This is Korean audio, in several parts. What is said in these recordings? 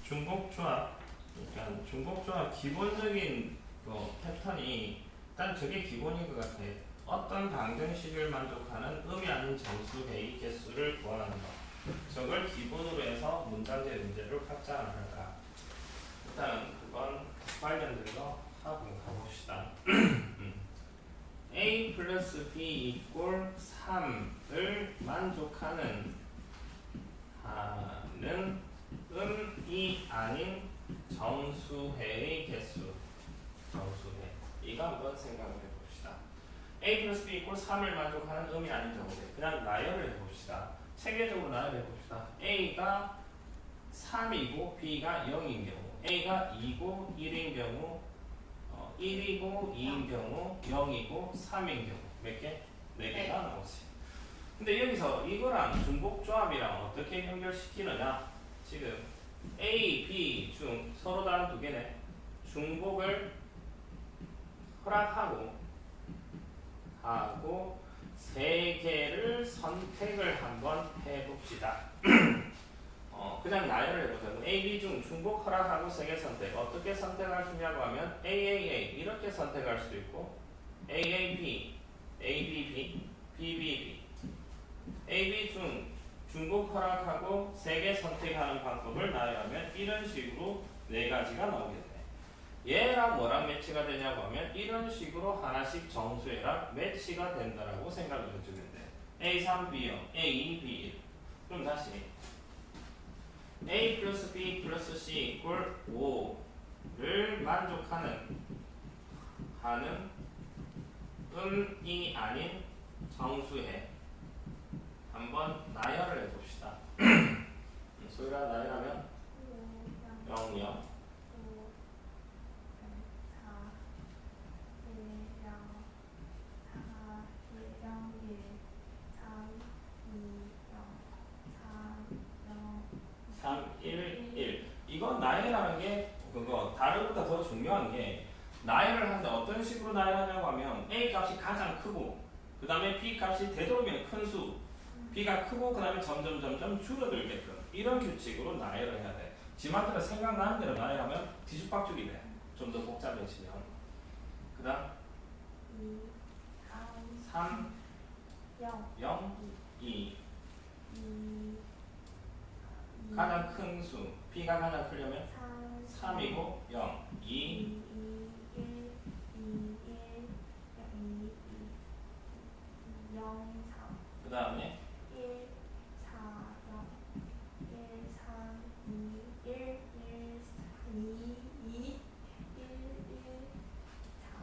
중복조합. 그러니까 중복조합 기본적인 패턴이 일단 저게 기본인 것 같아. 어떤 방정식을 만족하는 의미 아닌 정수 회의 개수를 구하는 것. 저걸 기본으로 해서 문장제 문제를 확장할까. 일단 그건 관련돼서 하고 가봅시다. A 플러스 B 이꼴 3을 만족하는 이 아닌 정수회의 개수. 정수회. 이거 한번 생각을 해봅시다. A 플러스 B 이꼴 3을 만족하는 의미 아닌 정수회. 그냥 나열을 해봅시다. 체계적으로 나열해봅시다. A가 3이고 B가 0인 경우, A가 2고 1인 경우, 1이고 2인 경우, 0이고 3인 경우 몇 개? 4개가 나오지. 근데 여기서 이거랑 중복조합이랑 어떻게 연결시키느냐? 지금 A, B 중 서로 다른 두 개네. 중복을 허락하고 세 개를 선택을 한번 해봅시다. 그냥 나열을 해보자. A, B 중 중복 허락하고 세 개 선택. 어떻게 선택할 수 있냐고 하면 A, A, A 이렇게 선택할 수도 있고 A, A, B, A, B, B, B, B, B A, B 중 중복 허락하고 세 개 선택하는 방법을 나열하면 이런 식으로 네 가지가 나오겠네. 얘랑 뭐랑 매치가 되냐고 하면 이런 식으로 하나씩 정수애랑 매치가 된다라고 생각을 해주면 돼. A3, B0, A2, B1. 그럼 다시 A 플러스 B 플러스 C 이꼴 5를 만족하는 이 아닌 정수해. 한번 나열을 해봅시다. 소희가 나열하면 0, 0 3, 1, 1. 이건 나열이라는 게 다른것보다 더 중요한 게 나열을 하는데 어떤 식으로 나열하냐고 하면 A 값이 가장 크고 그 다음에 B 값이 되도록이면 큰 수, B가 크고 그 다음에 점점 줄어들게끔 이런 규칙으로 나열을 해야 돼. 지만대로 생각나는 대로 나열하면 뒤죽박죽이 돼. 좀 더 복잡해지면. 그 다음 3, 0, 2 가장 큰 수, B가 가장 크려면 3이고 0, 2, 그 다음에 1, 4, 0, 1, 3, 2, 1, 1, 2, 2, 1, 1, 4,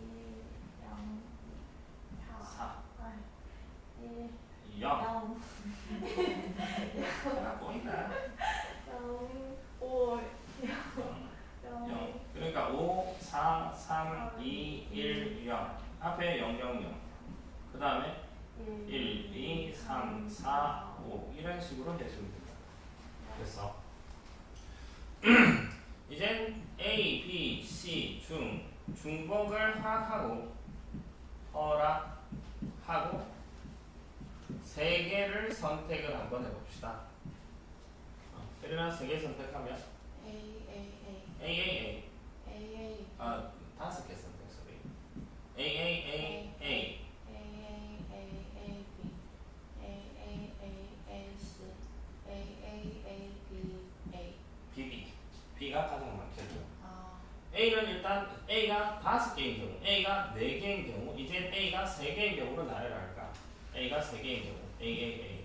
1, 0, 4, 1, 0. 0, 하나 보인다. 0, 5, 0. 그러니까 5, 4, 3, 2, 1, 0. 앞에 0, 0, 0. 그 다음에 1, 2, 3, 4, 5 이런 식으로 해주면 됩니다. 됐어. 이젠 A, B, C 중 중복을 허락하고 세 개를 선택을 한번 해봅시다. 혜린아 세 개 선택하면 A, 다섯 개 선택 소리. A B가 가장 많겠죠. A는 일단 A가 5개인 경우, A가 4개인 경우, 이제 A가 3개인 경우로 나열할까? A가 3개인 경우, A.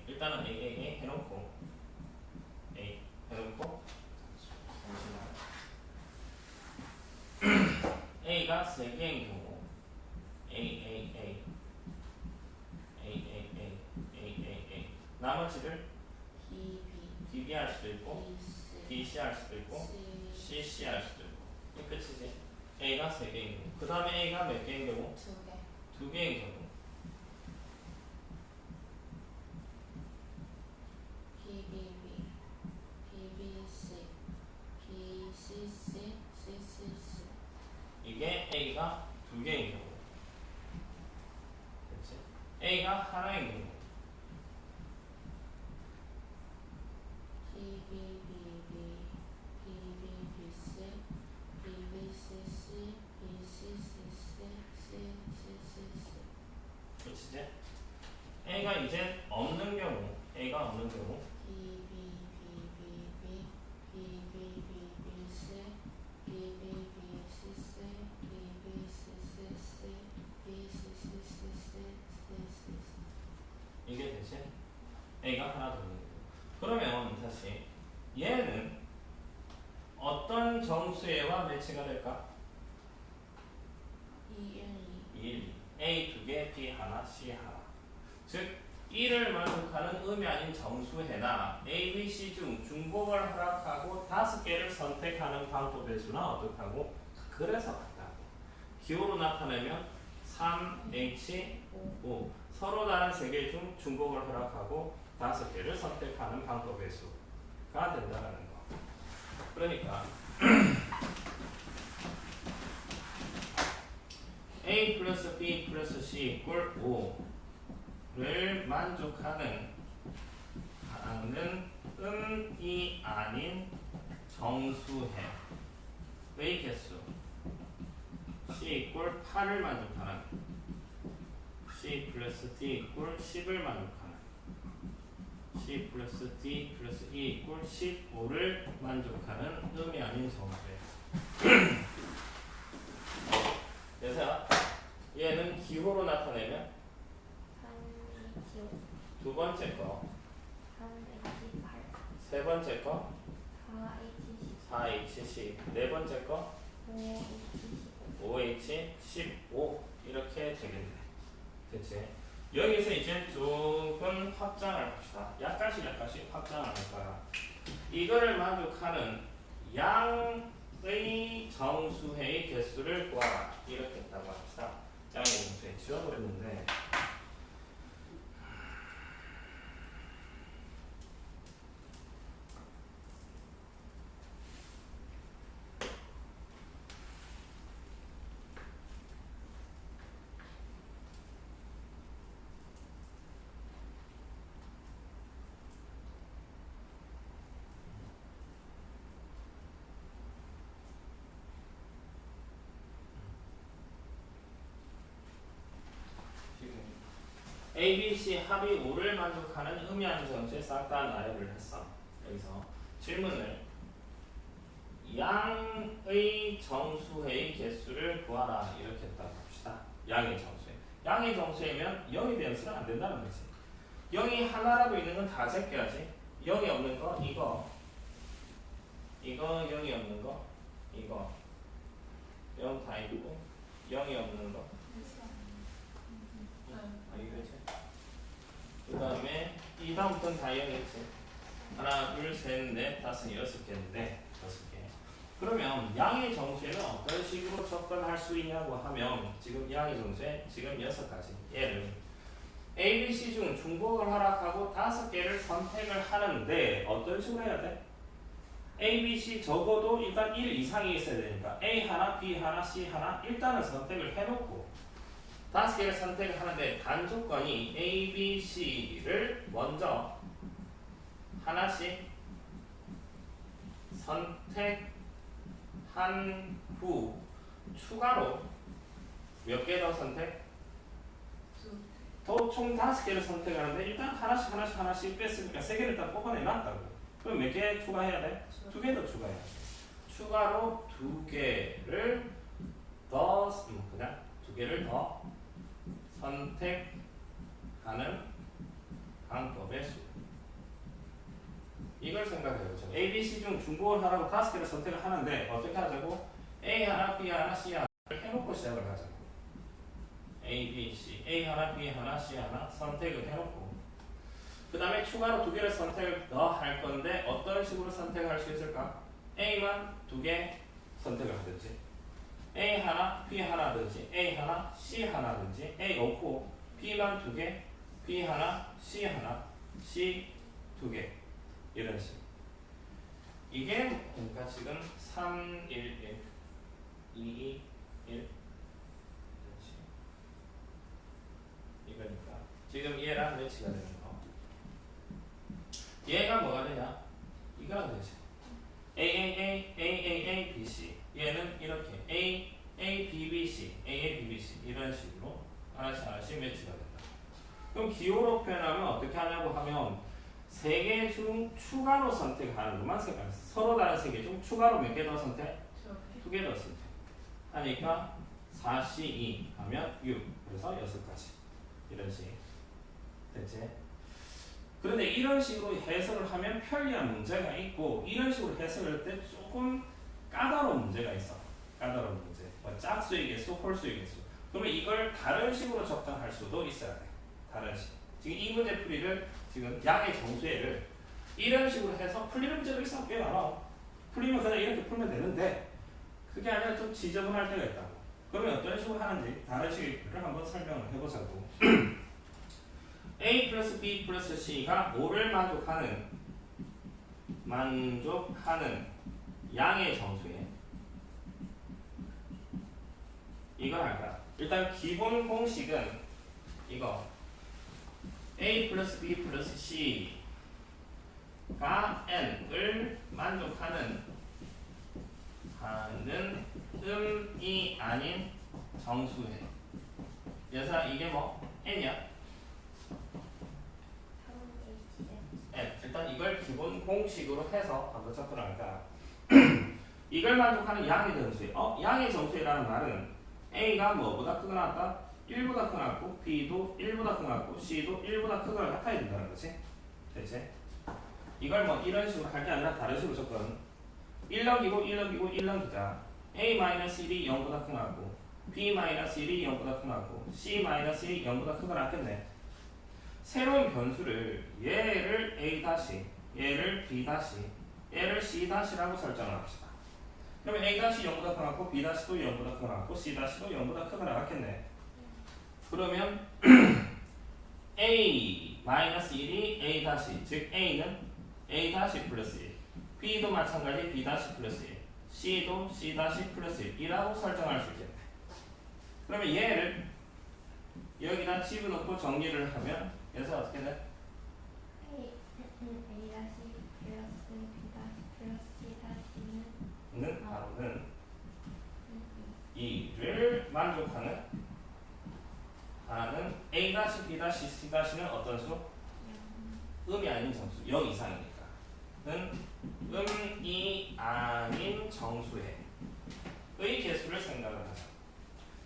일단은 A 해놓고, A가 3개인 경우, A. 나머지를 DB 할 수도 있고, DC 할 수도 있고, CC 할 수도 있고. 이 끝이지. A가 3개인 경우. 그 다음에 A가 몇 개인 경우? 2개인 경우. 이게 A가 2개인 경우. 그렇지? A가 하나인 경우. 얘는 어떤 정수에와 매치가 될까? 2, 1, 2. 1, A 2개, B 하나, C 하나. 즉 1을 만족하는 음이 아닌 정수해나 A, B, C 중 중복을 허락하고 5개를 선택하는 방법의 수나 어떻다고? 그래서 같다고. 기호로 나타내면 3, H, 5. 서로 다른 3개 중 중복을 허락하고 5개를 선택하는 방법의 수가 된다는 거. 그러니까 A 플러스 B 플러스 C 이꼴 5를 만족하는 음이 아닌 정수해의 개수 C 이꼴 8을 만족하는 C 플러스 D 이꼴 10을 만족하는 C 플러스 D 플러스 E 이꼴 15를 만족하는 음이 아닌 정수해. 그래서 얘는 기호로 나타내면 3, 2, 5. 두 번째 거, 3, 8. 세 번째 거, 4, 10. 4H10, 네 번째 거, 5, 5H15 이렇게 되겠네. 그치? 여기서 이제 조금 확장을 합시다. 약간씩 확장을 할 거야. 이거를 만족하는 양의 정수해의 개수를 구하라. 이렇게 했다고 합시다. 양의 정수해 지워버렸는데 A, B, C 합이 5를 만족하는 음이 아닌 정수에 싹 다 나열을 했어. 여기서 질문을 양의 정수해의 개수를 구하라 이렇게 했다고 합시다. 양의 정수해. 양의 정수해면 0이 변수는 안 된다는 거지. 0이 하나라도 있는 건 다 제껴야지. 0이 없는 거 이거 0이 없는 거 이거 0 다 있고 0이 없는 거 이거지. 그 다음에 이 다음부터는 다 0이지. 하나, 둘, 셋, 넷, 다섯, 여섯 개인데 6개. 그러면 양의 정수에는 어떤 식으로 접근할 수 있냐고 하면 지금 양의 정수에 지금 6가지. 얘를 A, B, C 중 중복을 허락하고 5개를 선택을 하는데 어떤 식으로 해야 돼? A, B, C 적어도 일단 1 이상이 있어야 되니까 A 하나, B 하나, C 하나 일단은 선택을 해놓고 5개를 선택을 하는데 단조건이 A, B, C를 먼저 하나씩 선택한 후 추가로 몇 개 더 선택? 더 총 5개를 선택하는데 일단 하나씩 뺐으니까 3개를 일단 뽑아내놨다고. 그럼 몇 개 추가해야 돼? 2개 더 추가해야 돼. 추가로 2개를 더 그냥 2개를 더 선택하는 방법의 수. 이걸 생각해보죠. A, B, C 중 중복을 하라고 5개를 선택을 하는데 어떻게 하자고? A 하나, B 하나, C 하나를 해놓고 시작을 하자고. A, B, C, A 하나, B 하나, C 하나 선택을 해놓고 그 다음에 추가로 2개를 선택을 더 할 건데 어떤 식으로 선택할 수 있을까? A만 2개 선택을 하든지 A 하나, B 하나든지 A 하나, C 하나든지 A 없고 B만 2개, B 하나, C 하나, C 2개 이런 식. 이게 그러니까 지금 3, 1, 1, 2, 1 이거니까 지금 얘랑 매치가 되는 거. 얘가 뭐가 되냐? 이거랑 되지. A, A, A, A, A, A, B, C. 얘는 이렇게 A, A, B, B, C, A, A, B, B, C 이런 식으로 하나씩 매치가 된다. 그럼 기호로 표현하면 어떻게 하냐고 하면 3개 중 추가로 선택하는 것만 생각했어. 서로 다른 3개 중 추가로 몇 개 더 선택? 2개 더 선택. 하니까 4C2 하면 6. 그래서 6가지. 이런 식. 됐지? 그런데 이런 식으로 해석을 하면 편리한 문제가 있고 이런 식으로 해석을 할 때 조금 까다로운 문제가 있어. 까다로운 문제. 뭐 짝수의 개수, 홀수의 개수. 그러면 이걸 다른 식으로 접근할 수도 있어야 돼. 다른 식. 지금 이 문제 풀이를 지금 양의 정수회를 이런 식으로 해서 풀리는 문제도 있어. 꽤 많아. 풀리면 그냥 이렇게 풀면 되는데 그게 아니라 좀 지저분할 때가 있다고. 그러면 어떤 식으로 하는지 다른 식을 한번 설명을 해보자고. A 플러스 B 플러스 C가 5를 만족하는 양의 정수에 이걸 할까? 일단 기본 공식은 이거 A 플러스 B 플러스 C가 N을 만족하는 음이 아닌 정수해. 그래서 이게 뭐 N이야? N. 일단 이걸 기본 공식으로 해서 한번 접근할까? 이걸 만족하는 양의 정수에. 양의 정수라는 말은 A가 뭐보다 크거나 같다? 1보다 크거나 같고 B도 1보다 크거나 같고 C도 1보다 크거나 같아야 된다는 거지. 대체 이걸 뭐 이런 식으로 할 게 아니라 다른 식으로 접근. 1 넘기고 1 넘기고 1 넘기자. A-1이 0보다 크거나 같고 B-1이 0보다 크거나 같고 C-1이 0보다 크거나 같겠네. 새로운 변수를 얘를 A-, 얘를 B-, 얘를 C-라고 설정을 합시다. 그러면 A-이 0보다 크거나 같고 B-도 0보다 크거나 같고 C-도 0보다 크거나 같겠네. 그러면 A-1이 A-, 즉 A는 A- 플러스 1, B도 마찬가지 B- 플러스 1, C도 C- 플러스 1이라고 설정할 수 있겠네. 그러면 얘를 여기다 집어넣고 정리를 하면 그래서 어떻게 돼? 는 바로는 이를 만족하는 A-, B-, C는 어떤 수? 음이 아닌 정수. 0 이상이니까. 는 음이 아닌 정수의 개수를 생각을 하자.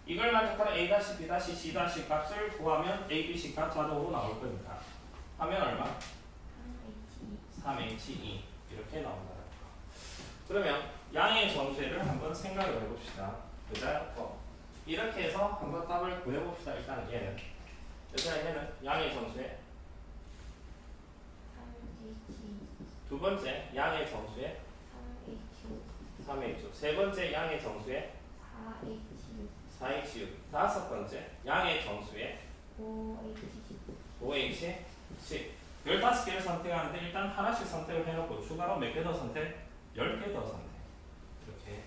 이걸 만족하는 A-, B-, C- 값을 구하면 A, B, C 값 자동으로 나올 거니까. 하면 얼마? 3H2 이렇게 나온다는 거. 그러면 양의 정수를 한번 생각을 해봅시다. 그자 이렇게 해서 한번 답을 구해봅시다. 일단 얘는 양의 정수에 두 번째 양의 정수에 3H6, 세 번째 양의 정수에 4H6, 다섯 번째 양의 정수에 5H10. 15개를 선택하는데 일단 하나씩 선택을 해놓고 추가로 몇 개 더 선택? 10개 더 선택. 이렇게.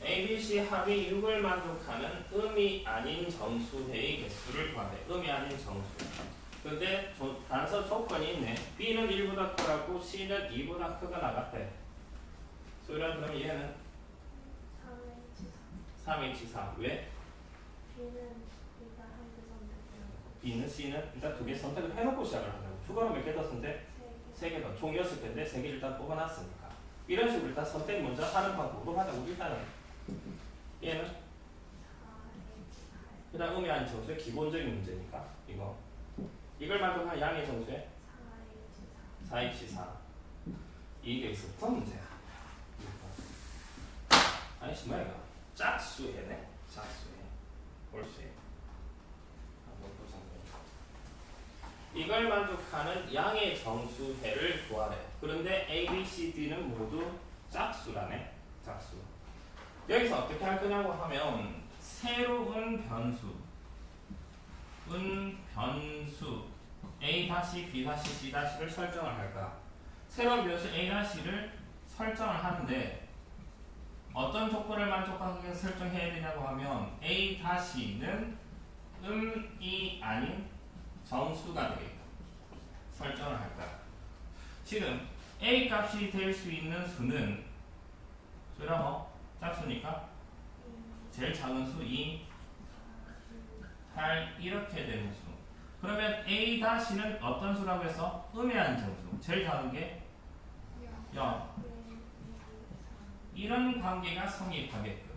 ABC 합이 6을 만족하는 음이 아닌 정수회의 개수를 구하래. 음이 아닌 정수. 근데 단서 조건이 있네. B는 1보다 크고 C는 2보다 크거나 같대. 소리랑 그럼 얘는 3H4. 왜? B는 C는 일단 두 개 선택을 해놓고 시작을 한다고. 추가로 몇 개 더 선택? 3개 더. 총 6개인데 3개 일단 뽑아놨으니까. 이런 식으로 일단 선택 먼저 하는 방법으로 하자고. 일단은 얘는 그다음 음이 아닌 정수의 기본적인 문제니까 이걸 만족하는 양의 정수에 4H4 이게 있었던 문제야. 아니 뭐야 이거 짝수해네. 짝수해 홀수해. 한번 보자고요. 이걸 만족하는 양의 정수해를 구하래. 그런데 A, B, C, D는 모두 짝수라네. 짝수. 여기서 어떻게 할 거냐고 하면 새로운 변수 A-, B-, C-를 설정을 할까? 새로운 변수 A-를 설정을 하는데 어떤 조건을 만족하게 설정해야 되냐고 하면 A-는 음이 아닌 정수가 되겠다. 설정을 할까? 지금 A 값이 될 수 있는 수는 짝수니까 제일 작은 수 2, 8 이렇게 되는 수. 그러면 A 다시는 어떤 수라고 해서 음해하는 정수. 제일 작은 게 0. 이런 관계가 성립하게끔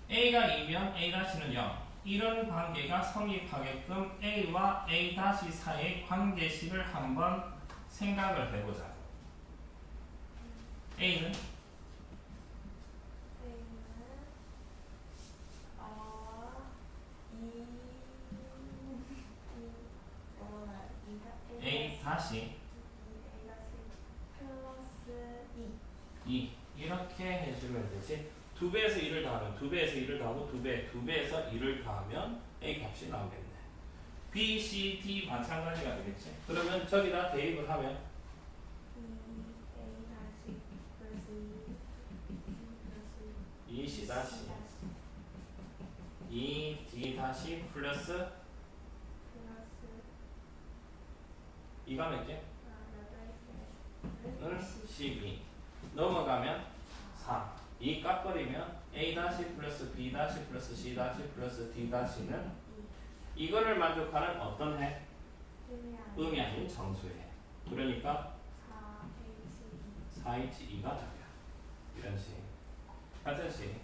A가 2면 A 다시는 0. 이런 관계가 성립하게끔 A와 A 다시 사이의 관계식을 한번 생각을 해보자. A는 A 다시 플러스 2 이렇게 해주면 되지. 2배에서 2를 더하면 2배에서 2를 더하고 2배에서 2를 더하면 A 값이 나오겠네. B, C, D 마찬가지가 되겠지. 그러면 저기다 대입을 하면 2C 다시 2D 다시 플러스 2가 몇 개? 는 12 넘어가면 4 2 깎아버리면 A 다시 플러스 B 다시 플러스 C 다시 플러스 D 다시는 이거를 만족하는 어떤 해? 음이 아닌 정수해. 그러니까 4H2가 답이야. 이런 식. 같은 식.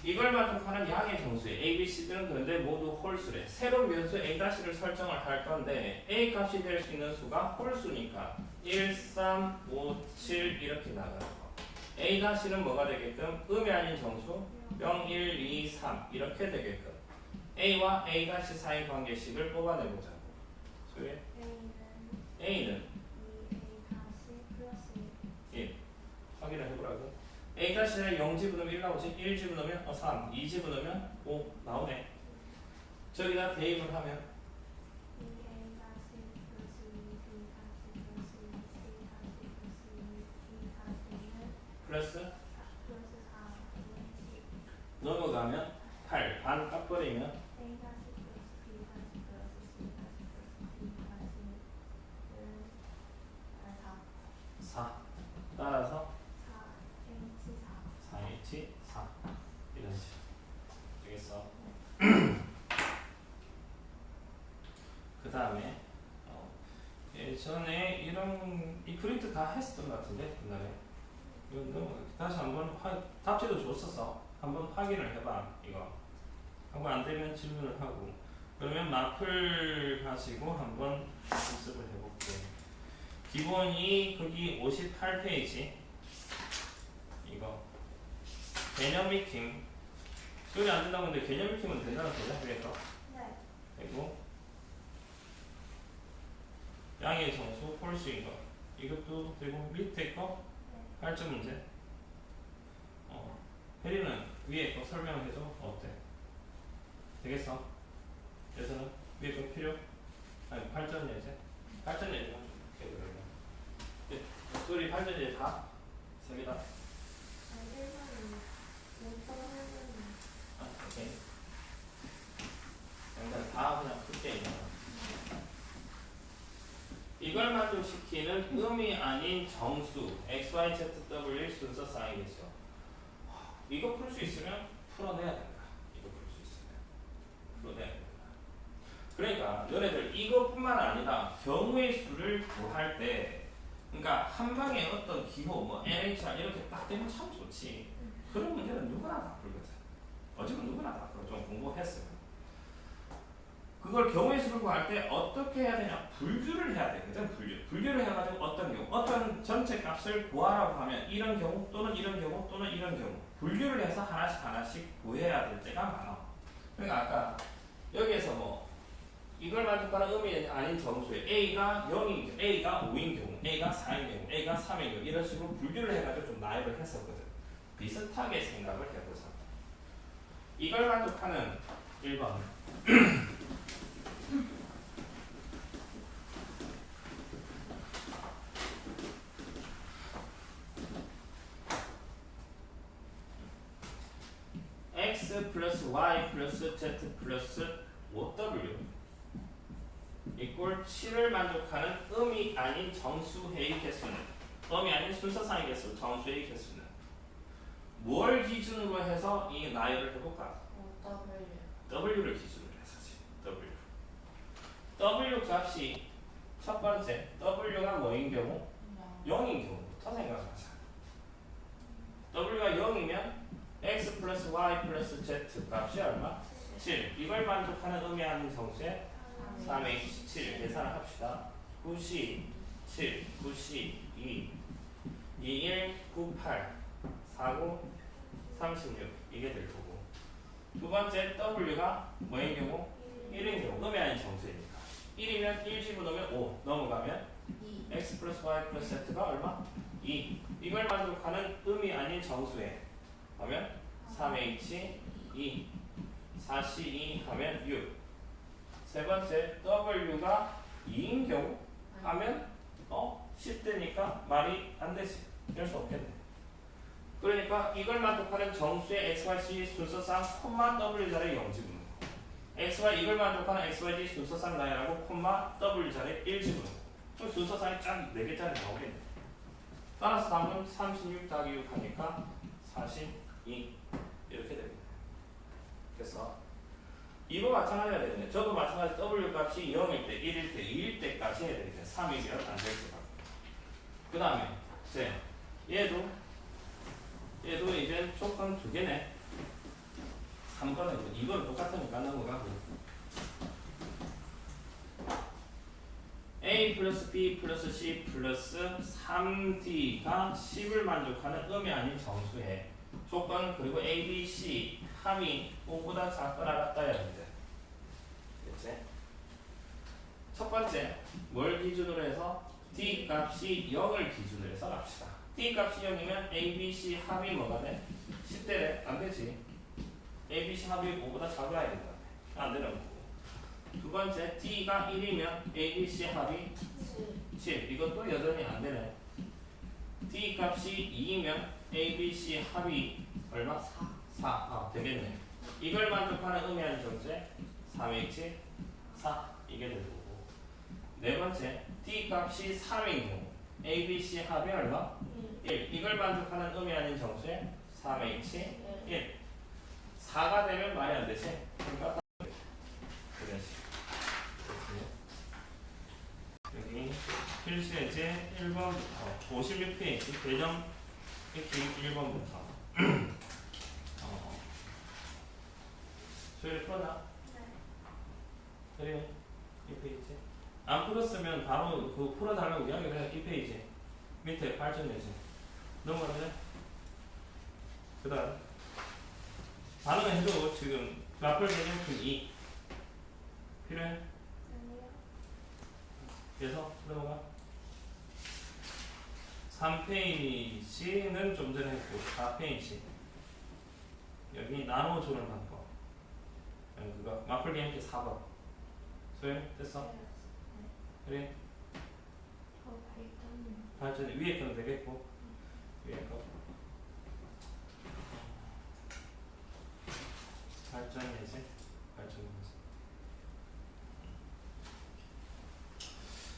이걸 만족하는 양의 정수에 A, B, C들은 그런데 모두 홀수래. 새로운 변수 A-를 설정을 할 건데 A 값이 될 수 있는 수가 홀수니까 1, 3, 5, 7 이렇게 나가는 거. A-는 뭐가 되게끔? 음이 아닌 정수 0, 1, 2, 3 이렇게 되게끔 A와 A' 사이 관계식을 뽑아내보자고. 소리? A는 1 확인을 해보라고. A-에 0 집어넣으면 1 나오지. 1 집어넣으면 3, 2 집어넣으면 5 나오네. 저기다 대입을 하면 플러스 넘어가면 8 반 깎아버리면 4 따라서 4H4 이런 식 되겠어. 그 다음에 예전에 이 프린트 다 했었던 것 같은데 옛날에 이거 다시 한번 답지도 줬었어. 한번 확인을 해봐. 이거 하고 안 되면 질문을 하고 그러면 마플 가지고 한번 연습을 해볼게. 기본이 거기 58페이지 이거 개념 미팅 소리 안 된다고 했는데 개념 미팅은 된다는 소리야? 그래서 그리고 양의 정수 홀수인 거 이것도 되고 밑에 거 8점 문제 혜리는 위에 거 설명을 해줘. 어때? 되겠어? 그래서는 위에 거 필요? 아니 8점 예제 8점 예제만 좀 볼게 그러면 소리 8점 예제 다? 3개 다? 오케이. 그냥 다 그냥 크게 있는 거. 이걸 만족시키는 음이 아닌 정수 x, y, z, w 순서 사이겠죠. 이거 풀 수 있으면 풀어내야 된다. 이거 풀 수 있으면 풀어내야 된다. 그러니까 너네들 이것뿐만 아니라 경우의 수를 구할 때 그러니까 한 방에 어떤 기호 뭐 NHR 이렇게 딱 되면 참 좋지. 그런 문제는 누구나 다 풀거든. 어쩌면 누구나 다 풀어. 좀 공부했으면. 그걸 경우의 수를 구할 때 어떻게 해야 되냐? 분류를 해야 되거든. 분류를 해가지고 어떤 경우, 어떤 전체 값을 구하라고 하면 이런 경우 또는 이런 경우 또는 이런 경우 분류를 해서 하나씩 구해야 될 때가 많아. 그러니까 아까 여기에서 뭐 이걸 만족하는 음이 아닌 정수에 A가 0인 경우, A가 5인 경우, A가 4인 경우, A가 3인 경우 이런 식으로 분류를 해가지고 좀 나열을 했었거든. 비슷하게 생각을 해보자. 이걸 만족하는 1번 x 플러스 y 플러스 z 플러스 5w 이꼴 7을 만족하는 음이 아닌 정수회의 개수는 음이 아닌 순서상의 개수 정수회의 개수는 뭘 기준으로 해서 이 나열을 해볼까? W를 기준으로 해서지. W 값이 첫 번째 W가 뭐인 경우? 0인 경우부터 생각하자. W가 0이면 X 플러스 Y 플러스 Z 값이 얼마? 7. 이걸 만족하는 의미하는 정수의 3H7 계산을 합시다. 9C 7, 9C 2, 21, 98, 49, 36 이게 될 거고 두 번째 W가 뭐인 경우? 1인 경우 의미 아닌 정수이니까 1이면 1 집어넣으면 5 넘어가면 X 플러스 Y 플러스 Z가 얼마? 2 이걸 만족하는 의미 아닌 정수에 하면 3H 2 4C2 하면 6 세 번째 W가 2인 경우 하면 10대니까 말이 안 되지. 될 수 없겠네. 그러니까 이걸 만족하는 정수의 XYZ 순서상 콤마 W 자리에 0 집어넣는 거. XY 이걸 만족하는 XYZ 순서상 나열하고 콤마 W 자리에 1 집어넣는 거. 그럼 순서상이 쫙 4개짜리 나오겠네. 따라서 답은 36 더하기 6 하니까 42 이렇게 됩니다. 그래서 이거 마찬가지가 되겠네. 저도 마찬가지 W 값이 0일 때, 1일 때, 2일 때까지 해야 되겠네. 3이면 안 될 것 같고. 그 다음에 얘도 이제 조건 2개네. 3번은 2번은 똑같으니까 넘어가고 A 플러스 B 플러스 C 플러스 3D가 10을 만족하는 음이 아닌 정수의 조건 그리고 A, B, C 합이 5보다 작거나 같다야 합니다. 그치? 첫 번째 뭘 기준으로 해서 D 값이 0을 기준으로 해서 갑시다. D 값이 0이면 A, B, C 합이 뭐가 돼? 10대래? 안 되지. A, B, C 합이 5보다 작아야 된다. 안 되는 거고. 두 번째 D가 1이면 A, B, C 합이 7. 이것도 여전히 안 되네. D 값이 2이면 A, B, C 합이 얼마? 4. 되겠네. 이걸 만족하는 의미하는 정수의 3H 4 이게 되는 거고. 네 번째 D 값이 3인 경우 A, B, C 합이 얼마? 1. 이걸 만족하는 의미 아닌 정수의 3H 1. 4가 되면 말이 안 되지. 그러니까 그런 식. 여기 필수 예제 1번부터 56페이지 배정 익히 1번부터 수요일 풀었나? 그래 이 페이지 안 풀었으면 바로 그 풀어달라고 이야기를 해. 이 페이지 밑에 발전되지 넘어가면 그 다음 반응을 해줘. 지금 마플 배정품 2 필요해? 그래서 넘어가 3페이지는 좀 전에 했고 4페이지 여기 나눠주는 방법 그거 마플 게임기 4번 소연 됐어? 그래 발전이 위에 거는 되겠고 위에 거 발전이지 발전이지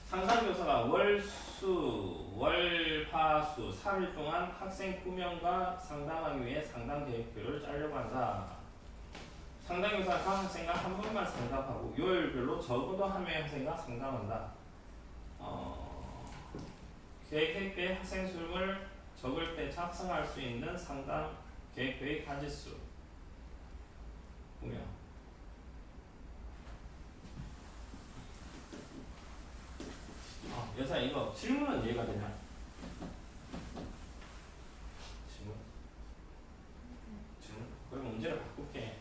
상담교사가 월수, 월화수 3일 동안 학생 9명과 상담하기 위해 상담 계획표를 짜려고 한다. 상담교사가 각 학생과 한 번만 상담하고 요일별로 적어도 한 명의 학생과 상담한다. 계획표에 학생 수를 적을 때 작성할 수 있는 상담 계획표의 가지수 보면 여사 이거 질문은 이해가 되냐? 질문? 그럼 문제를 바꿀게.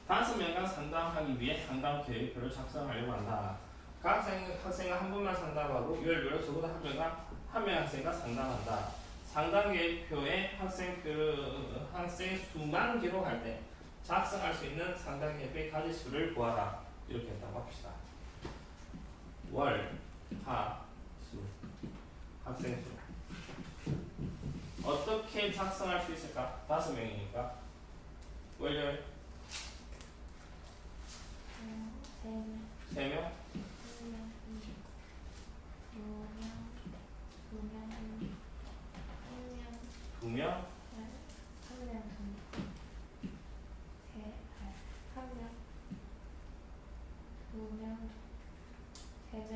다섯 명과 상담하기 위해 상담 계획표를 작성하려고 한다. 각 학생과 한 번만 상담하고 요일별로 적어도 한 명 학생과 상담한다. 상담 계획표에 학생 수만 기록할 때 작성할 수 있는 상담 계획표의 가지수를 구하라. 이렇게 했다고 합시다. 월, 하, 수, 학생 수. 어떻게 작성할 수 있을까? 5명이니까. 월요일 3명? 2명? 3명.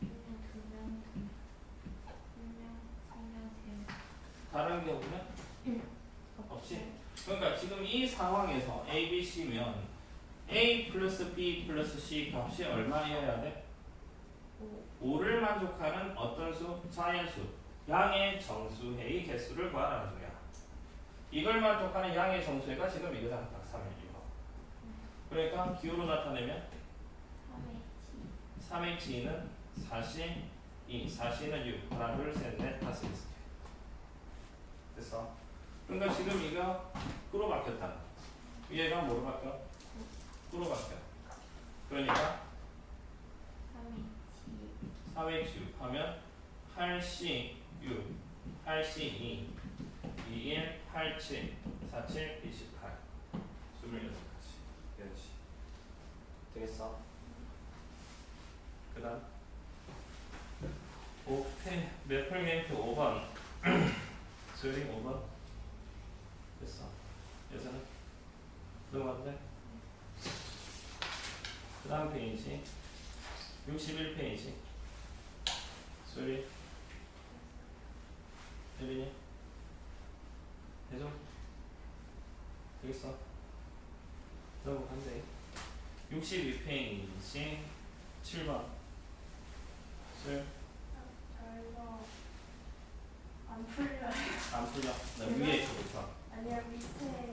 2명, 3명, 3명. 다른 경우는 없지. 그러니까 지금 이 상황에서 A, B, C면 A 플러스 B 플러스 C 값이 얼마여야 돼? 5를 만족하는 어떤 수? 자연수. 양의 정수회의 개수를 구하라는 소리야. 이걸 만족하는 양의 정수회가 지금 이거잖아. 딱 3일 이거. 그러니까 기호로 나타내면 3H는 4시 2, 4시는 6, 하나, 둘, 셋, 넷, 다섯, 여섯 개. 됐어? 그러니까 지금 이거 꾸로 바뀌었다. 얘가 뭐로 바뀌어? 꾸로 바뀌어. 그러니까 3H6 하면 8C 6, 8C 2, 21, 87, 47, 28, 26가지. 그렇지. 되겠어? 그 다음 매플게이트 5번 수요리 5번 됐어. 여자는 넘어갔네. 그 다음 페이지 61페이지 수요리 혜린이 해줘. 되겠어? 넘어간대. 62페이지 7번 수요 안 풀려요. 안 풀려. 나 위에 거부터. 아니야, 밑에.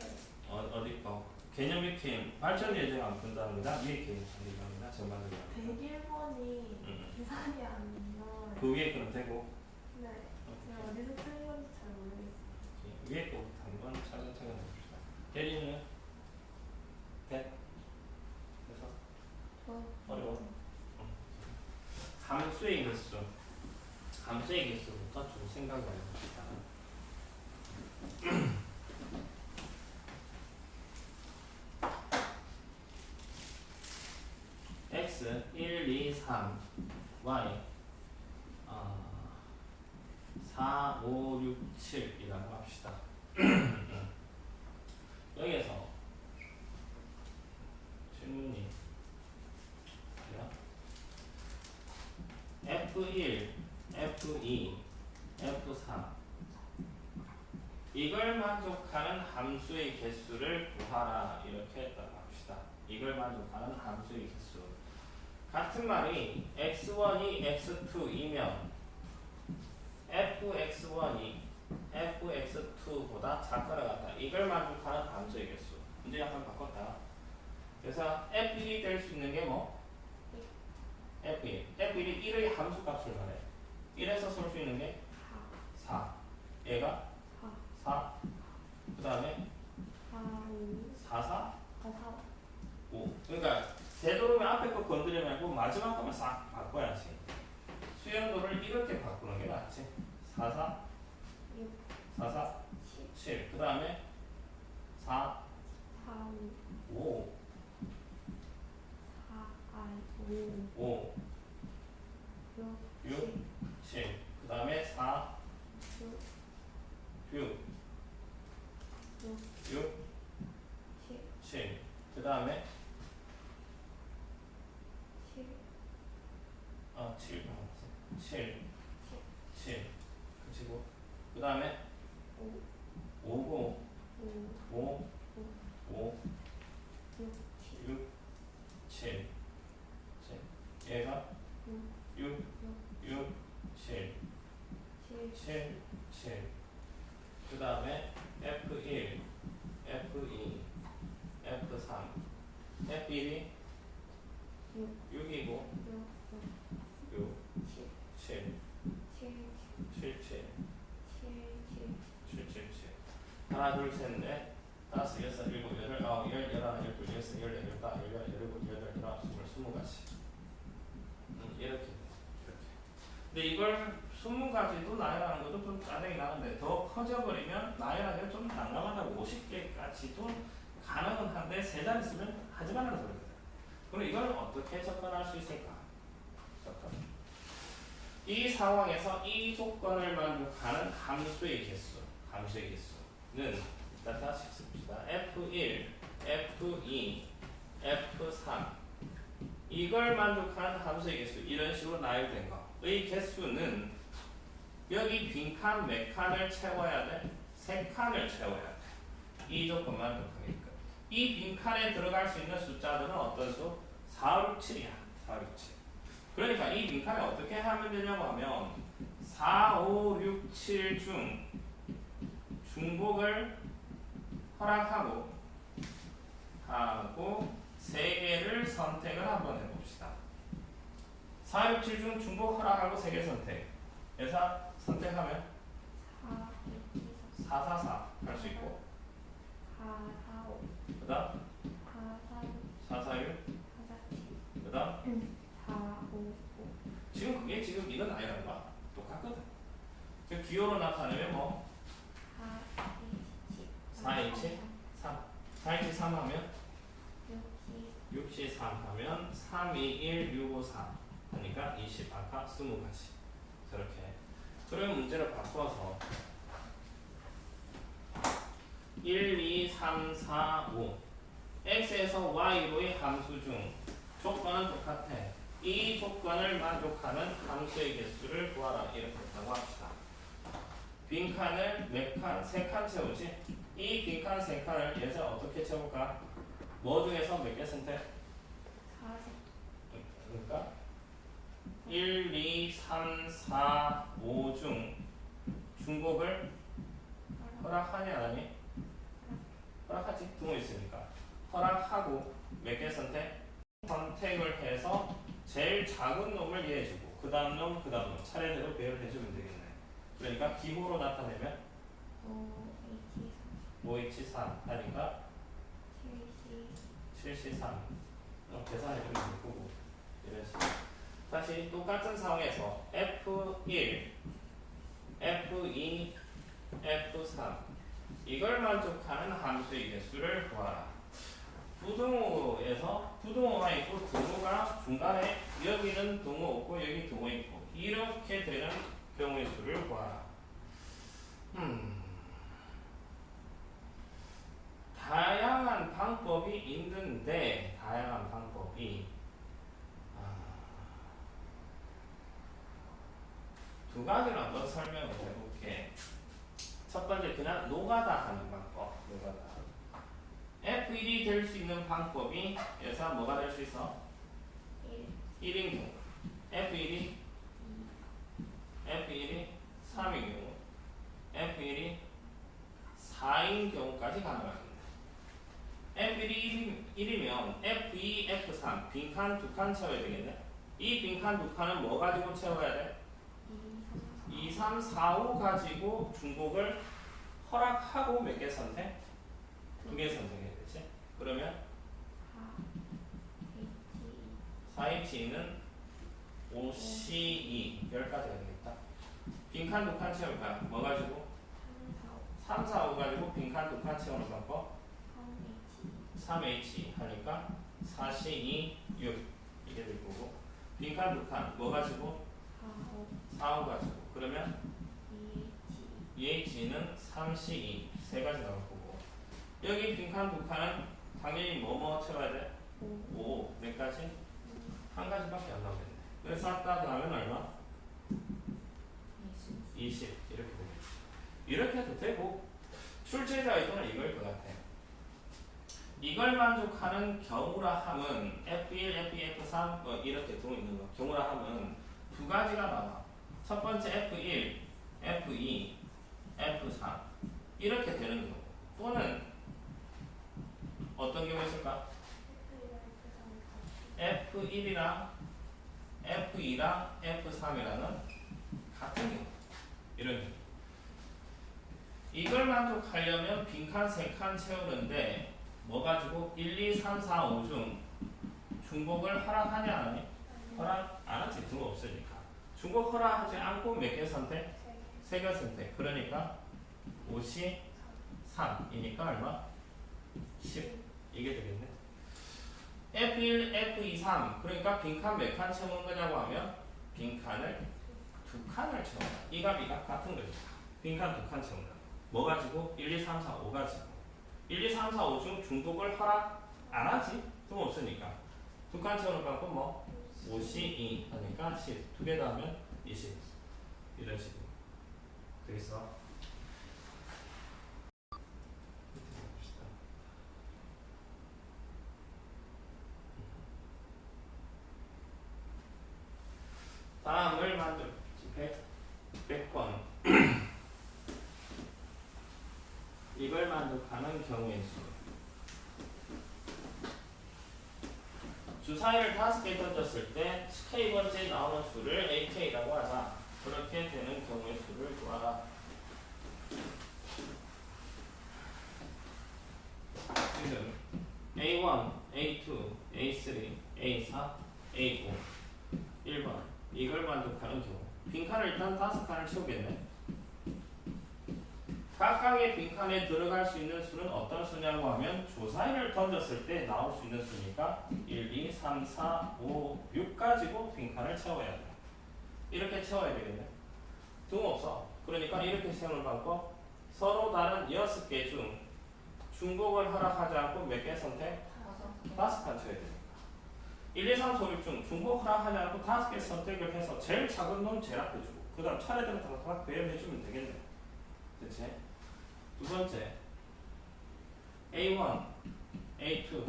어디 거? 개념 익힘 발전 예정 안 푼답니다. 위에 개념 안 됩니다. 전반적으로. 101번이 계산이 안 나와요. 그 위에 거는 되고 네. 제가 어디서 틀린 건지 잘 모르겠어요. 위에 거부터 한번 차근차근 해봅시다. 혜린이는 돼? 그래서 어려워. 함수의 개수. 함수의 개수부터 좀 생각을 해봅시다. x 1, 2, 3 y 4, 5, 6, 7이라고 합시다. 여기에서 질문이 F1, F2, F3 이걸 만족하는 함수의 개수를 구하라 이렇게 했다고 합시다. 이걸 만족하는 함수의 개수 같은 말이 x1이 x2이면 fx1이 fx2보다 작거나 같다. 이걸 만족하는 함수의 개수. 문제 약간 바꿨다. 그래서 f1이 될 수 있는 게 뭐? f1. f1이 1의 함수값을 말해. 1에서 쏠 수 있는 게 4. 얘가 4. 그 다음에 4, 4? 5. 그러니까 되도록이면 앞에 거 건드리지 말고 마지막 거만 싹 바꿔야지. 수연도를 이렇게 바꾸는 게 낫지. 4, 4, 4, 4, 7. 그 다음에 4, 5, 5, 6, 7. 그 다음에 4, 6, 7. 그 다음에 7, 7. 그 다음에 5, 6, 7. 얘가 6, 7. 그 다음에 F1, F2, F3. F1이 6이고 6, 7. 7. 하나, 둘, 셋, 넷, 다섯, 여섯, 일곱, 여덟, 아홉, 열, 열하나, 열둘, 열셋, 열넷, 열다, 열여덟, 열일곱, 열여덟, 열아홉, 스물, 20가지. 이렇게. 근데 이걸 20가지도 나열하는 것도 좀 짜증이 나는데 더 커져버리면 나열하기가 좀 난감하다고 50개까지도 가능은 한데 3장 있으면 하지 말라는 소리입니다. 그럼 이걸 어떻게 접근할 수 있을까? 이 상황에서 이 조건을 만족하는 함수의 개수는 일단 다시 씁시다. F1, F2, F3 이걸 만족하는 함수의 개수 이런 식으로 나열된 거의 개수는 여기 빈칸 몇 칸을 채워야 돼? 3칸을 채워야 돼. 이 조건 만족하게끔. 이 빈칸에 들어갈 수 있는 숫자들은 어떤 수? 4, 6, 7이야. 4, 6, 7. 그러니까 이 빈칸에 어떻게 하면 되냐고 하면 4, 5, 6, 7 중 중복을 허락하고 3개를 선택을 한번 해봅시다. 4, 6, 7 중 중복 허락하고 3개 선택. 그래서 선택하면 4, 4, 4 할 수 있고 4, 4, 5. 그 다음 4, 4, 6. 4, 4, 6 4, 4, 7. 그 다음 4, 5, 5. 지금 그게 지금 이건 아니라는 거야. 똑같거든. 즉 기호로 나타내면 뭐 4, 2, 7, 3 4, 2, 7, 3 하면 6, 7, 3 하면 3, 2, 1, 6, 5, 4 하니까 20 아까 20가지 저렇게. 그러면 문제를 바꿔서 1, 2, 3, 4, 5 x에서 y로의 함수 중 조건은 똑같아. 이 조건을 만족하는 함수의 개수를 구하라 이렇게 했다고 합시다. 빈칸을 몇 칸? 3칸 채우지? 이 빈칸 3칸을 얘에서 어떻게 채울까? 뭐 중에서 몇 개 선택? 4, 그러니까 1, 2, 3, 4, 5 중 중복을 허락하니 안 하니? 허락하지. 등호 있으니까. 허락하고 몇 개 선택? 선택을 해서 제일 작은 놈을 얘해주고 그 다음 놈, 그 다음 놈 차례대로 배열을 해주면 되겠네. 그러니까 기호로 나타내면 5, H, 3 하니까 7, C, 3 계산해주면 될 거고 이런 식으로. 다시 똑같은 상황에서 F1, F2, F3 이걸 만족하는 함수의 개수를 구하라. 부등호에서 부등호가 있고 등호가 중간에 여기는 등호 없고 여기 등호 있고 이렇게 되는 경우의 수를 구하라. 다양한 방법이 있는데 다양한 방법이 두 가지를 한번 설명을 해볼게. 첫 번째 그냥 노가다 하는 방법. 노가다. F1이 될 수 있는 방법이 여기서 뭐가 될 수 있어? 1인 경우. F1이 3인 경우. F1이 4인 경우까지 가능합니다. F1이 1이면 F2, F3 빈칸 2칸 채워야 되겠네. 이 빈칸 2칸은 뭐 가지고 채워야 돼? 2, 3, 4, 5 가지고 중복을 허락하고 몇 개 선택? 2개 선택해야 되지. 그러면 4H는 5C2 10가지가 되겠다. 빈칸 2칸 채울까요? 뭐 가지고? 3, 4, 5 가지고 빈칸 2칸 채우는 방법 3H 하니까 4C2 6 이게 될 거고 빈칸 2칸 뭐 가지고? 4, 5 가지고 그러면 2H는 3C2 세 가지 나올 거고 여기 빈칸 2칸은 당연히 뭐뭐 채워야 돼? 5 몇 가지? 한 가지밖에 안 나오겠네. 그래서 싹다 더하면 얼마? 20 이렇게 되겠지. 이렇게 해도 되고 출제자 의도는 이걸 것 같아요. 이걸 만족하는 경우라 함은 F1, F2, F3 이렇게 두고 있는 거. 경우라 함은 두 가지가 나와. 첫 번째 F1, F2, F3 이렇게 되는 경우 또는 어떤 경우 있을까? F1이랑 F2랑 F3이라는 같은 경우 이런 경우. 이걸 만족하려면 빈칸 3칸 채우는데 뭐 가지고 1, 2, 3, 4, 5 중 중복을 허락하냐 안 하니? 허락 안 하지. 등호 없으니까. 중복 허락하지 않고 몇 개 선택? 3개 선택. 그러니까 5C 3이니까 얼마? 10 이게 되겠네. F1, F2, 3 그러니까 빈칸 몇 칸 채우는 거냐고 하면 빈칸을 2칸을 채운다. 이 값, 이 값 같은 거니까 빈칸 2칸 채운다. 뭐 가지고? 1, 2, 3, 4, 5 가지고 1, 2, 3, 4, 5 중 중복을 허락 안 하지? 등 없으니까 두 칸 채우는 방법 뭐? 52 하니까 10. 두 개 더하면 20. 이런 식으로. 되겠어? 봅시다. 다음을 만들 100번 이걸 만족하는 경우의 수. 주사위를 5개 던졌을 때 K번째 나오는 수를 AK라고 하자. 그렇게 되는 경우의 수를 구하라. 지금 A1, A2, A3, A4, A5 1번 이걸 만족하는 경우 빈칸을 일단 5칸을 채우겠네. 각각의 빈칸에 들어갈 수 있는 수는 어떤 수냐고 하면 주사위를 던졌을 때 나올 수 있는 수니까 1, 2, 3, 4, 5, 6 가지고 빈칸을 채워야 돼. 이렇게 채워야 되겠네. 등 없어. 그러니까 이렇게 세우는 방법 서로 다른 6개 중 중복을 허락하지 않고 몇 개 선택? 5칸 쳐야 되니까 1, 2, 3, 4, 6 중 중복 허락하지 않고 5개 선택을 해서 제일 작은 놈 제일 앞에 주고 그 다음 차례대로 다 배열해주면 되겠네. 그치? 두 번째 A1, A2,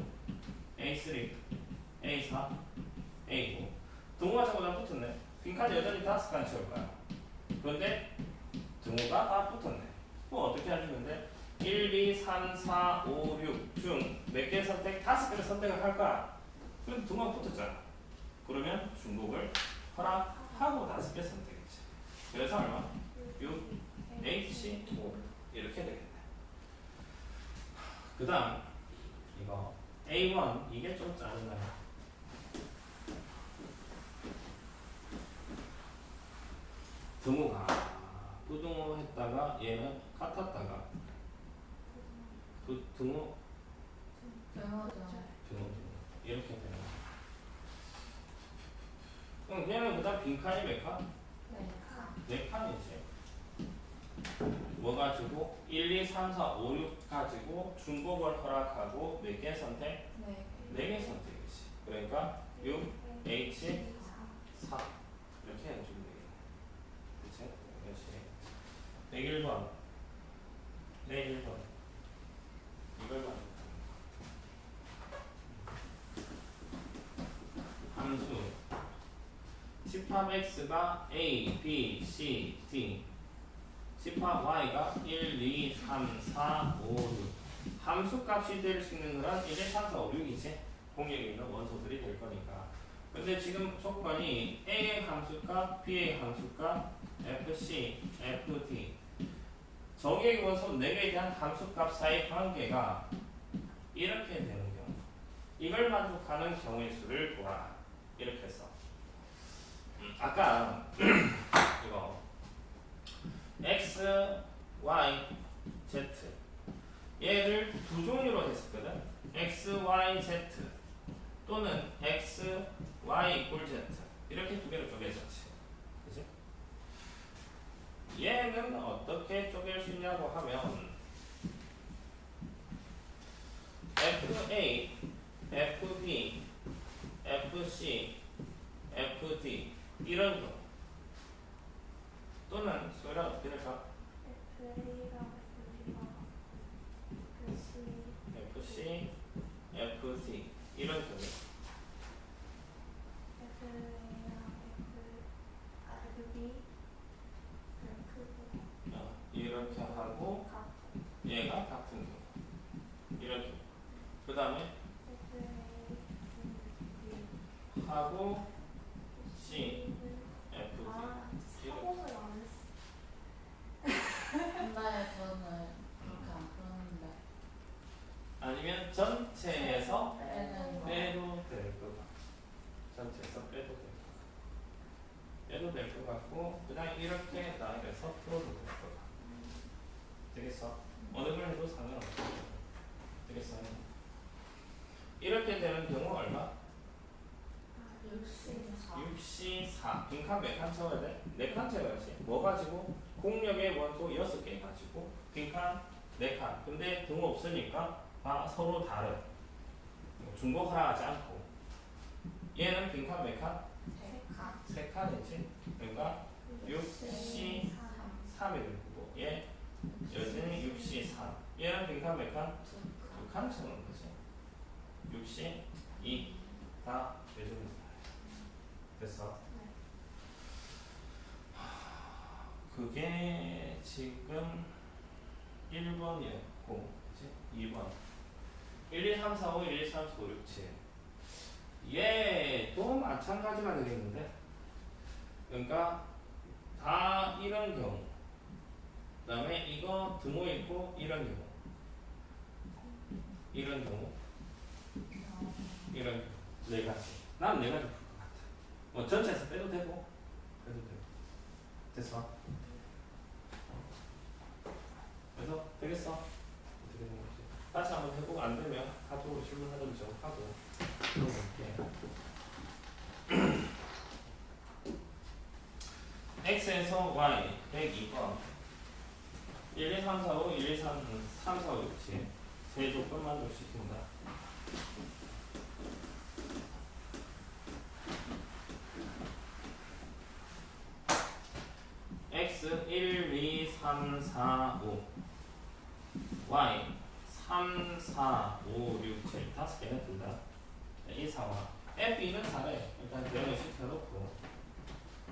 A3, A4, A5 등호가 전부 다 붙었네. 빈칸 여전히 5칸 채울 거야. 그런데 등호가 다 붙었네. 그럼 어떻게 하시면 돼? 1, 2, 3, 4, 5, 6 중 몇 개 선택? 5개를 선택을 할 거야. 그럼 등호가 붙었잖아. 그러면 중복을 허락하고 5개 선택했지. 그래서 얼마? 6, H, 5 이렇게 되겠네. 그 다음 이거 A1 이게 좀 짜증나요. 등호가 부등호 했다가 얘는 같았다가 등호 이렇게 되는 거야. 그럼 걔는 그 다음 빈칸이 몇 칸? 4칸이지. 뭐 가지고 1, 2, 3, 4, 5, 6 가지고 중복을 허락하고 몇 개 선택? 4개 선택이지. 그러니까 6, H, 4 이렇게 해주면 되겠네. 그치? 그렇지. 101번 101번 이걸 봐. 함수 집합 x가 a, b, c, d 집합 y가 1, 2, 3, 4, 5, 6 함수 값이 될 수 있는 거란 1, 2, 3, 4, 5, 6이지. 공역에 있는 원소들이 될 거니까. 근데 지금 조건이 a의 함수값, b의 함수값, fc, fd 정의의 원소 4개에 대한 함수값 사이의 관계가 이렇게 되는 경우 이걸 만족하는 경우의 수를 구하라. 이렇게 해서 아까 이거 x, y, z 얘를 두 종류로 했었거든. x, y, z 또는 x, y equal z 이렇게 두 개로 쪼개졌지. 그치? 얘는 어떻게 쪼갤 수 있냐고 하면 FA, FB, FC, FD 이런 경우 또는 소리가 어떻게 될까? FC, FD 이런 경우 이렇게 하고 얘가 같은 경우 이렇게 그 다음에 하고 C, F, D 이렇게 아니면 전체에서 빼도 될 것 같고 전체에서 빼도 될 것 같고 빼도 될 것 같고 그 다음에 이렇게 나열해서 풀어도 될 것 같고 되겠어? 어느 걸 해도 상관없어. 되겠어? 이렇게 되는 경우 얼마? 64 빈칸 몇 칸 채워야 돼? 4칸 채워야지. 뭐 가지고? 공역의 원소 6개 가지고 빈칸 4칸 근데 등호 없으니까 다 서로 다른 중복 하나 하지 않고 얘는 빈칸 몇 칸? 세 3칸이지. 그러니까 6C 3이 되고 얘 여전히 6C 3. 얘는 빈칸 몇 칸? 2칸 쳐놓은 거지. 6C 2 다 요즘 됐어. 그게 지금 1번이었고, 그치? 2번. 1, 2, 3, 4, 5, 1, 2, 3, 4, 5, 6, 7. 얘도 마찬가지가 되겠는데? 그러니까, 다 이런 경우. 그 다음에 이거 등호 있고, 이런 경우. 이런 경우. 이런 경우. 네 가지. 난 네 가지 풀 것 같아. 뭐 전체에서 빼도 되고, 빼도 되고. 됐어? 그래서 되겠어? 어떻게 되는 거지? 다시 한번 해보고 안 되면 카톡으로 질문하든지 하고 들어볼게. x에서 y 102번 1, 2, 3, 4, 5, 1, 2, 3, 3, 4, 5, 6, 7 세 조건 만족시킨다. x 1, 2, 3, 4, 5 y 3, 4, 5, 6, 7 다섯 개는 든다. 이 상황 F2는 잘해. 일단 대응을 시켜놓고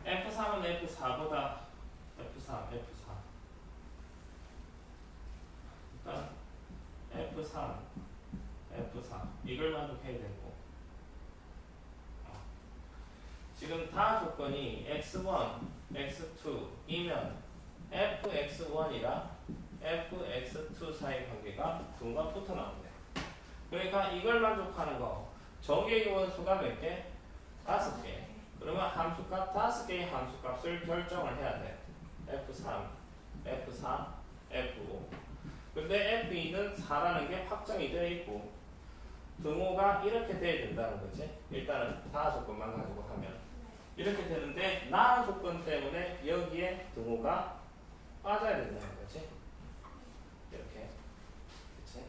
F3은 F4보다 F3, F4 일단 F3, F4 이걸 만족해야 되고 지금 다 조건이 X1, X2이면 FX1이랑 FX2 사이 관계가 중간 붙어 나온대. 그러니까 이걸 만족하는 거 정의 요원수가 몇 개? 5개. 그러면 함수값 5개의 함수값을 결정을 해야 돼. F3, F4, F5. 근데 F2는 4라는 게 확정이 되어 있고 등호가 이렇게 돼야 된다는 거지. 일단은 다 조건만 가지고 하면 이렇게 되는데 나 조건 때문에 여기에 등호가 빠져야 된다는 거지. 이렇게. 그치?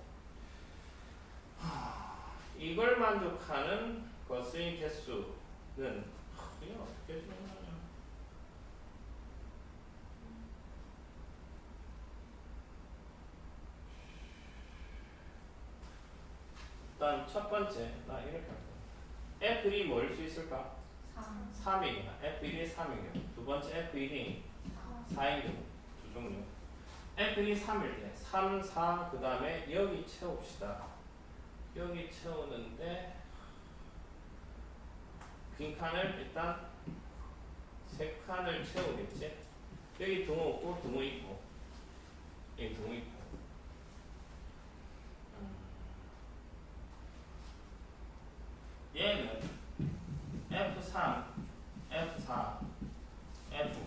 이걸 만족하는 것의 개수는 이게 어떻게 주는 거냐? 일단 첫 번째 나 이렇게 할 거야. F1이 뭐일 수 있을까? 3이구나. F1이 3이고 두 번째 F1이 4이고 두 종류. F1이 3일 때 3, 4, 그 다음에 여기 채웁시다. 여기 채우는데 빈칸을 일단 세 칸을 채우겠지. 여기 등호 없고 등호 있고 여기 등호 있고 얘는 F3, F4, F5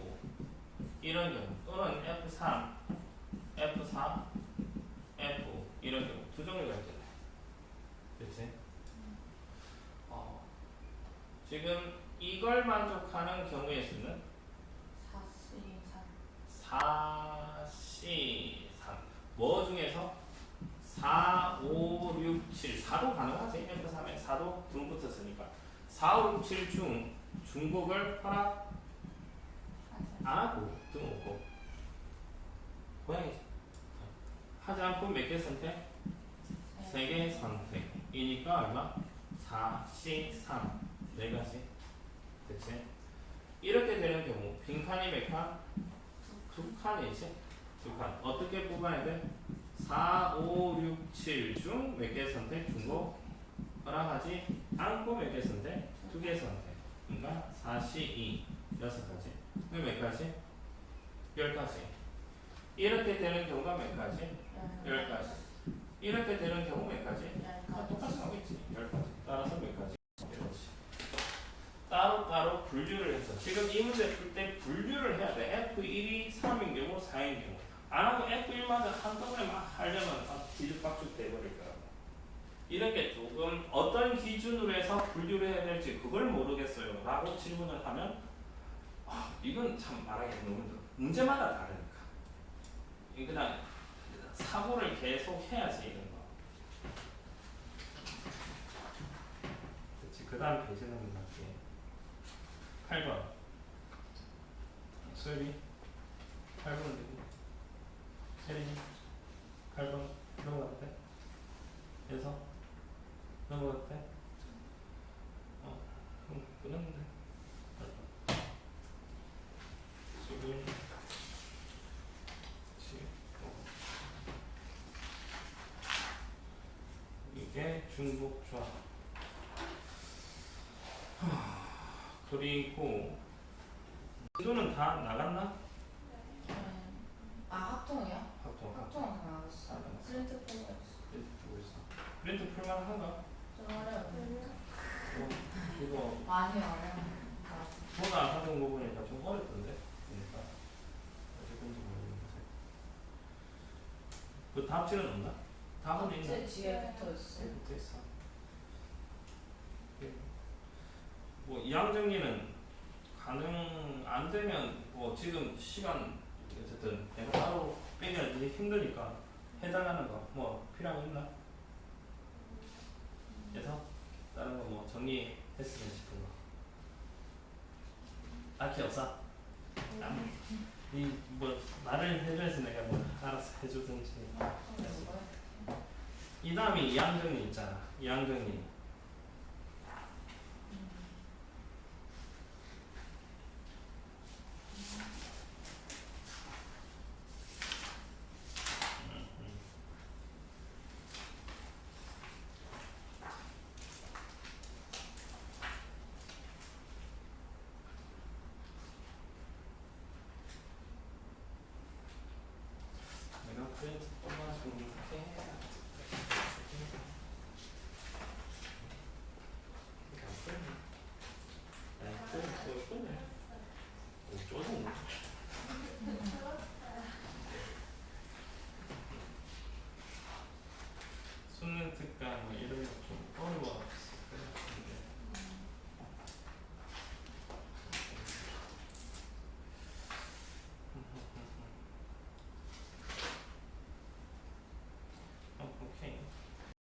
이런 경우 또는 F3, F4, F5 이런 경우 두 종류가 있잖아요. 그치? 지금 이걸 만족하는 경우의 수는 4C3 뭐 중에서 4, 5, 6, 7 4도 가능하지. F3에 4도 등 붙었으니까 4, 5, 6, 7 중 중복을 허락 안 하고 등 없고 고양이지. 하지 않고 몇 개 선택? 3개 선택이니까 얼마? 4C3 네 가지. 그치? 이렇게 되는 경우 빈칸이 몇 칸? 두 칸이지. 두 칸. 어떻게 뽑아야 돼? 4, 5, 6, 7 중 몇 개 선택? 중복 허락하지 않고 몇 개 선택? 두 개 선택. 그러니까 4C2 6가지. 그럼 몇 가지? 10가지. 이렇게 되는 경우가 몇 가지? 10가지. 이렇게 되는 경우 몇 가지? 똑같이 나오겠지. 10가지. 따라서 몇 가지? 이렇지. 따로따로 분류를 해서 지금 이 문제 풀 때 분류를 해야 돼. F1이 3인 경우 4인 경우 안 하고 F1마저 한꺼번에 막 하려면 뒤죽박죽 돼버릴 거라고. 이런 게 조금 어떤 기준으로 해서 분류를 해야 될지 그걸 모르겠어요 라고 질문을 하면 이건 참 말하기 너무 힘들어. 문제마다 다르니까 그냥 사고를 계속 해야지 이런 거. 그 다음 페이지 넘어갈게. 8번. 소율이 8번 어디고? 혜린이 8번 넘어가도 돼? 그래서 넘어가도 돼? 그럼 끊으면 돼. 8번. 수고해. 이게 중복조합. 그리고 이거는 다 나갔나? 아 학통이요? 합동. 학통은 다 나왔어. 프린트 보고 있어. 프린트 풀만 한가? 좀 어려워. 이거 많이 어려워. 보다 하던 거 보니까 좀 어렵던데. 그러니까 어쨌든지 모르겠는데. 그 답지는 없나? 답은 있나? 뒤에 붙어 있어. 붙어 있어. 뭐 이항 정리는 가능 안 되면 뭐 지금 시간 어쨌든 내가 따로 빼면 이제 힘드니까 해달라는 거 뭐 필요한 거 있나? 그래서 다른 거 뭐 정리했으면 싶은 거. 딱히 없어? 이뭐 말을 해줘야지 내가 뭐 알아서 해주든지. 이 다음이 이항 정리 있잖아. 이항 정리. 내가 프린트 뽑아줄게. 수능 특강